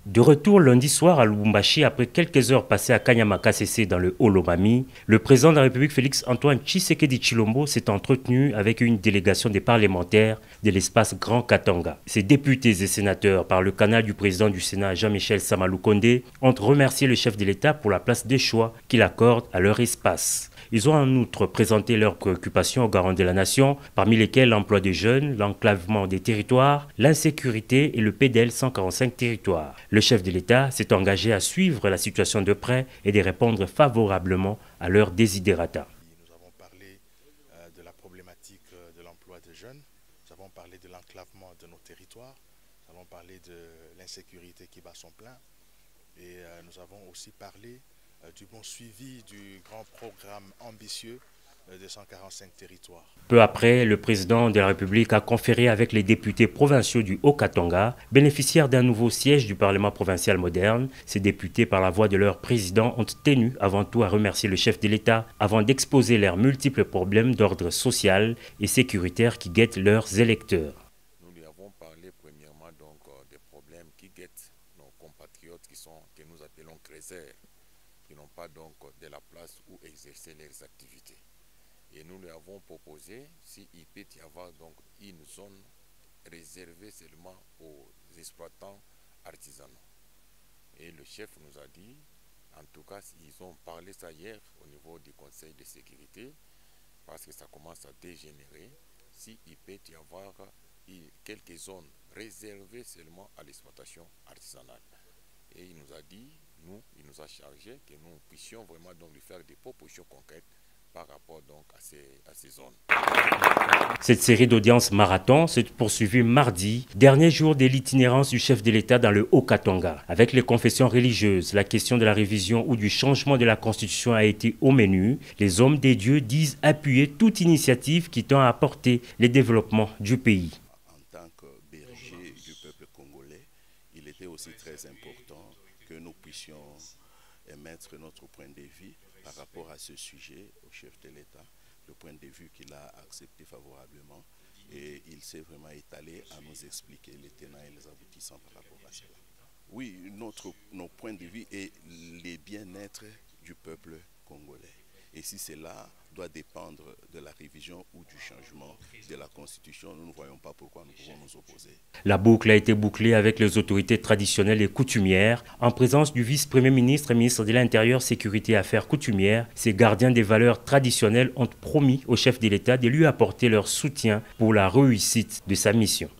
De retour lundi soir à Lubumbashi après quelques heures passées à Kanyama-Kasese dans le Haut-Lomami, le président de la République Félix-Antoine Tshisekedi Tshilombo s'est entretenu avec une délégation des parlementaires de l'espace Grand Katanga. Ces députés et sénateurs, par le canal du président du Sénat Jean-Michel Samaloukonde, ont remercié le chef de l'État pour la place de choix qu'il accorde à leur espace. Ils ont en outre présenté leurs préoccupations aux garants de la nation, parmi lesquelles l'emploi des jeunes, l'enclavement des territoires, l'insécurité et le PDL 145 territoires. Le chef de l'État s'est engagé à suivre la situation de près et de répondre favorablement à leurs desiderata. Nous avons parlé de la problématique de l'emploi des jeunes, nous avons parlé de l'enclavement de nos territoires, nous avons parlé de l'insécurité qui bat son plein et nous avons aussi parlé du bon suivi du grand programme ambitieux de 145 territoires. Peu après, le président de la République a conféré avec les députés provinciaux du Haut-Katanga, bénéficiaires d'un nouveau siège du Parlement provincial moderne. Ces députés, par la voix de leur président, ont tenu avant tout à remercier le chef de l'État avant d'exposer leurs multiples problèmes d'ordre social et sécuritaire qui guettent leurs électeurs. Nous lui avons parlé premièrement donc des problèmes qui guettent nos compatriotes que nous appelons créseurs, qui n'ont pas donc de la place où exercer leurs activités. Et nous lui avons proposé s'il peut y avoir donc une zone réservée seulement aux exploitants artisanaux. Et le chef nous a dit, en tout cas ils ont parlé ça hier au niveau du Conseil de sécurité, parce que ça commence à dégénérer, s'il peut y avoir quelques zones réservées seulement à l'exploitation artisanale. Et il nous a dit, il nous a chargé que nous puissions vraiment donc lui faire des propositions concrètes par rapport donc à ces zones. Cette série d'audiences marathon s'est poursuivie mardi, dernier jour de l'itinérance du chef de l'État dans le Haut-Katanga. Avec les confessions religieuses, la question de la révision ou du changement de la Constitution a été au menu. Les hommes des dieux disent appuyer toute initiative qui tend à apporter le développement du pays. En tant que berger du peuple congolais, il était aussi très important que nous puissions émettre notre point de vue par rapport à ce sujet au chef de l'État, le point de vue qu'il a accepté favorablement et il s'est vraiment étalé à nous expliquer les tenants et les aboutissants par rapport à cela. Oui, nos points de vue est le bien-être du peuple congolais. Et si cela doit dépendre de la révision ou du changement de la Constitution, nous ne voyons pas pourquoi nous pouvons nous opposer. La boucle a été bouclée avec les autorités traditionnelles et coutumières, en présence du vice-premier ministre et ministre de l'Intérieur, Sécurité et Affaires coutumières. Ces gardiens des valeurs traditionnelles ont promis au chef de l'État de lui apporter leur soutien pour la réussite de sa mission.